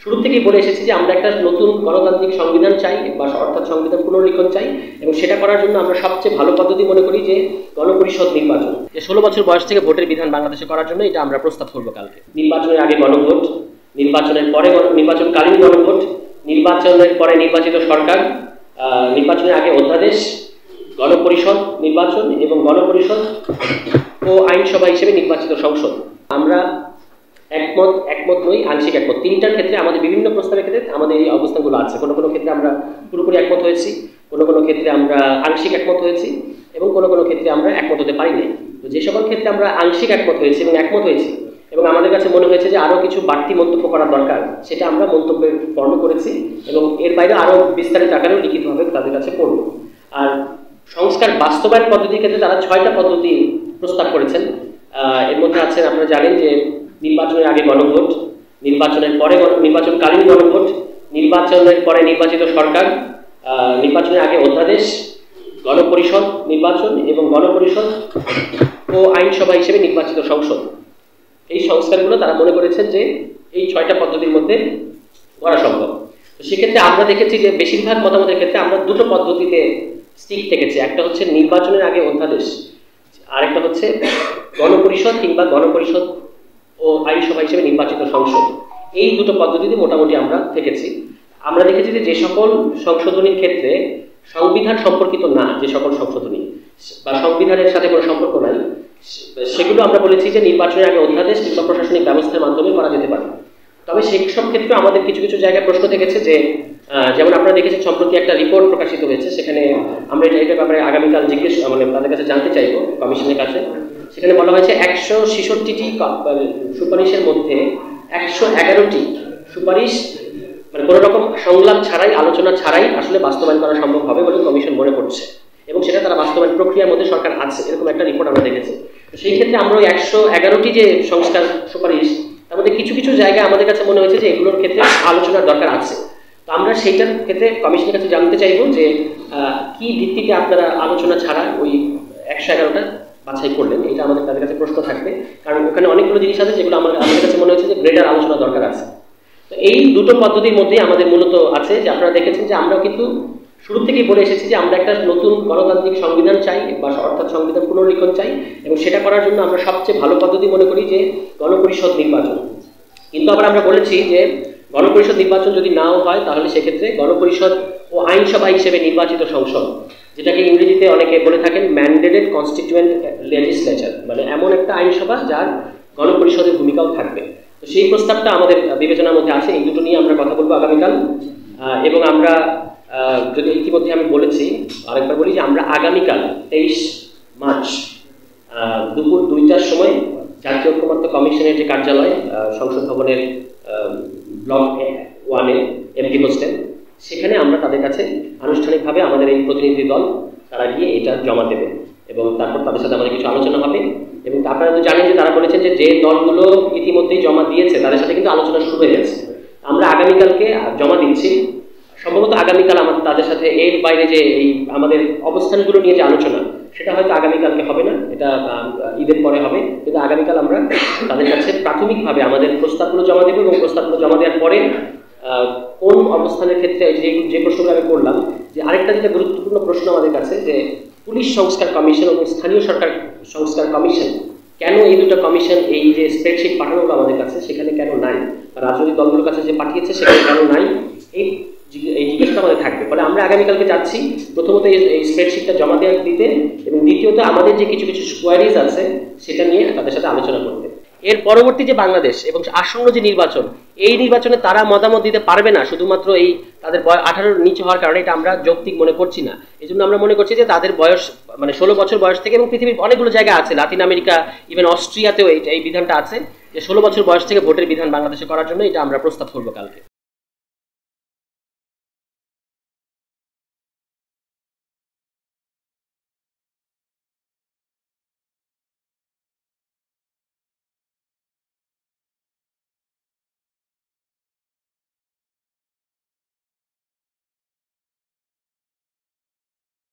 শুরু থেকেই বলে এসেছি যে আমরা একটা নতুন গণতান্ত্রিক সংবিধান চাই বা অর্থাৎ সংবিধান পুনর্লিখন চাই, এবং সেটা করার জন্য আমরা সবচেয়ে ভালো পদ্ধতি মনে করি যে গণপরিষদ নির্বাচন, যে 16 বছর বয়স থেকে ভোটের বিধান বাংলাদেশে করার জন্য এটা আমরা প্রস্তাব করবো কালকে। নির্বাচনের আগে গণভোট, নির্বাচনের পরে নির্বাচনকালীন গণভোট, নির্বাচনের পরে নির্বাচিত সরকার, নির্বাচনের আগে অধ্যাদেশ, গণপরিষদ নির্বাচন এবং গণপরিষদ ও আইনসভা হিসেবে নির্বাচিত সংসদ। আমরা একমত নই, আংশিক একমত। তিনটার ক্ষেত্রে আমাদের বিভিন্ন প্রস্তাবের ক্ষেত্রে আমাদের এই অবস্থানগুলো আছে। কোনো কোনো ক্ষেত্রে আমরা পুরোপুরি একমত হয়েছি, কোনো কোনো ক্ষেত্রে আমরা আংশিক একমত হয়েছি, এবং কোনো কোনো ক্ষেত্রে আমরা একমত হতে পারিনি। তো যে সকল ক্ষেত্রে আমরা আংশিক একমত হয়েছি এবং একমত হয়েছি এবং আমাদের কাছে মনে হয়েছে যে আরও কিছু বাড়তি মন্তব্য করা দরকার, সেটা আমরা মন্তব্যের ফর্ম করেছি এবং এর বাইরে আরও বিস্তারিত আকারেও লিখিতভাবে তাদের কাছে পড়ব। আর সংস্কার বাস্তবায়ন পদ্ধতির ক্ষেত্রে তারা 6টা পদ্ধতি প্রস্তাব করেছেন। এর মধ্যে আছেন, আপনারা জানেন যে নির্বাচনের আগে গণভোট, নির্বাচনের পরে নির্বাচনকালীন গণভোট, নির্বাচনের পরে নির্বাচিত সরকার, নির্বাচনের আগে অধ্যাদেশ, গণপরিষদ নির্বাচন এবং গণপরিষদ ও আইনসভা হিসেবে নির্বাচিত সংসদ। এই সংস্কারগুলো তারা মনে করেছেন যে এই 6টা পদ্ধতির মধ্যে করা সম্ভব। তো সেক্ষেত্রে আমরা দেখেছি যে বেশিরভাগ মতামতের ক্ষেত্রে আমরা দুটো পদ্ধতিতে স্টিক থেকেছি। একটা হচ্ছে নির্বাচনের আগে অধ্যাদেশ, আরেকটা হচ্ছে গণপরিষদ কিংবা গণপরিষদ ও আইনসভা হিসেবে নির্বাচিত সংসদ। এই দুটো পদ্ধতিতে মোটামুটি আমরা থেকেছি। আমরা দেখেছি যে সকল সংশোধনীর ক্ষেত্রে সংবিধান সম্পর্কিত না, যে সকল সংশোধনী বা সংবিধানের সাথে কোনো সম্পর্ক নাই, সেগুলো আমরা বলেছি যে নির্বাচনের আগে অধ্যাদেশ কিংবা প্রশাসনিক ব্যবস্থার মাধ্যমে করা যেতে পারে। তবে সেই সব ক্ষেত্রে আমাদের কিছু কিছু জায়গায় প্রশ্ন থেকেছে যে, যেমন আপনারা দেখেছেন সম্প্রতি একটা রিপোর্ট প্রকাশিত হয়েছে, সেখানে আমরা এটার ব্যাপারে আগামীকাল তাদের কাছে জানতে চাইব কমিশনের কাছে। সেখানে বলা হয়েছে 166টি সুপারিশের মধ্যে 111টি সুপারিশ কোনো রকম সংলাপ ছাড়াই, আলোচনা ছাড়াই আসলে বাস্তবায়ন করা সম্ভব হবে বলে কমিশন মনে করছে, এবং সেটা তারা বাস্তবায়ন প্রক্রিয়ার মধ্যে সরকার আছে, এরকম একটা রিপোর্ট আমরা দেখেছি। সেই ক্ষেত্রে আমরা 111টি যে সংস্কার সুপারিশ, তার মধ্যে কিছু কিছু জায়গায় আমাদের কাছে মনে হয়েছে যে এগুলোর ক্ষেত্রে আলোচনার দরকার আছে। তো আমরা সেইটার ক্ষেত্রে কমিশনের কাছে জানতে চাইব যে কি ভিত্তিতে আপনারা আলোচনা ছাড়া ওই 111টা বাছাই করলেন। এটা আমাদের তাদের কাছে প্রশ্ন থাকবে, কারণ ওখানে অনেকগুলো জিনিস আছে যেগুলো আমাদের কাছে মনে হচ্ছে যে গ্রেটার আলোচনা দরকার আছে। তো এই দুটো পদ্ধতির মধ্যে আমাদের মূলত আছে যে আপনারা দেখেছেন যে আমরা কিন্তু শুরু থেকেই বলে এসেছি যে আমরা একটা নতুন গণতান্ত্রিক সংবিধান চাই বা অর্থাৎ সংবিধান পুনর্লিখন চাই, এবং সেটা করার জন্য আমরা সবচেয়ে ভালো পদ্ধতি মনে করি যে গণপরিষদ নির্বাচন। কিন্তু আবার আমরা বলেছি যে গণপরিষদ নির্বাচন যদি নাও হয় তাহলে সেক্ষেত্রে গণপরিষদ ও আইনসভা হিসেবে নির্বাচিত সংসদ, যেটাকে ইংরেজিতে অনেকে বলে থাকেন ম্যান্ডেটেড কনস্টিটিউয়েন্ট লেজিসলেচার, মানে এমন একটা আইনসভা যার গণপরিষদের ভূমিকাও থাকবে। তো সেই প্রস্তাবটা আমাদের বিবেচনার মধ্যে আছে। এই দুটো নিয়ে আমরা কথা বলবো আগামীকাল। এবং আমরা যদি ইতিমধ্যে আমি বলেছি, আরেকবার বলি যে আমরা আগামীকাল 23 মার্চ দুপুর 2টার সময় জাতীয় ঐক্যমত্য কমিশনের যে কার্যালয় সংসদ ভবনের ব্লক 1-এ এমপি হোস্টেল, সেখানে আমরা তাদের কাছে আনুষ্ঠানিকভাবে আমাদের এই প্রতিনিধি দল তারা গিয়ে এটা জমা দেবে, এবং তারপর তাদের সাথে আমাদের কিছু আলোচনা হবে। এবং আপনারা তো জানেন যে তারা বলেছেন যে দলগুলো ইতিমধ্যেই জমা দিয়েছে তাদের সাথে কিন্তু আলোচনা শুরু হয়ে গেছে। আমরা আগামীকালকে জমা দিচ্ছি, সম্ভবত আগামীকাল আমাদের তাদের সাথে এর বাইরে যে এই আমাদের অবস্থানগুলো নিয়ে যে আলোচনা, সেটা হয়তো আগামীকালকে হবে না, এটা ঈদের পরে হবে। কিন্তু আগামীকাল আমরা তাদের কাছে প্রাথমিকভাবে আমাদের প্রস্তাবগুলো জমা দেবো, এবং প্রস্তাবগুলো জমা দেওয়ার পরে কোন অবস্থানের ক্ষেত্রে যে প্রশ্নগুলো আমি করলাম, যে আরেকটা যেটা গুরুত্বপূর্ণ প্রশ্ন আমাদের কাছে যে পুলিশ সংস্কার কমিশন এবং স্থানীয় সরকার সংস্কার কমিশন, কেন এই দুটো কমিশন এই যে স্প্রেডশিট পাঠানো হলো আমাদের কাছে সেখানে কেন নাই, রাজনৈতিক দলগুলোর কাছে যে পাঠিয়েছে সেখানে কেন নাই, এই জিজ্ঞাসাটা আমাদের থাকবে। ফলে আমরা আগামীকালকে যাচ্ছি প্রথমত এই স্প্রেডশিটটা জমা দেওয়ার দিতে, এবং দ্বিতীয়ত আমাদের যে কিছু কিছু কোয়ারিজ আছে সেটা নিয়ে তাদের সাথে আলোচনা করতে। এর পরবর্তী যে বাংলাদেশ এবং আসন্ন যে নির্বাচন, এই নির্বাচনে তারা মতামত দিতে পারবে না শুধুমাত্র এই তাদের 18-র নিচে হওয়ার কারণে, এটা আমরা যৌক্তিক মনে করছি না। এই জন্য আমরা মনে করছি যে তাদের বয়স মানে 16 বছর বয়স থেকে, এবং পৃথিবীর অনেকগুলো জায়গা আছে, লাতিন আমেরিকা, ইভেন অস্ট্রিয়াতেও এই বিধানটা আছে যে 16 বছর বয়স থেকে ভোটের বিধান বাংলাদেশে করার জন্য এটা আমরা প্রস্তাব করবো কালকে।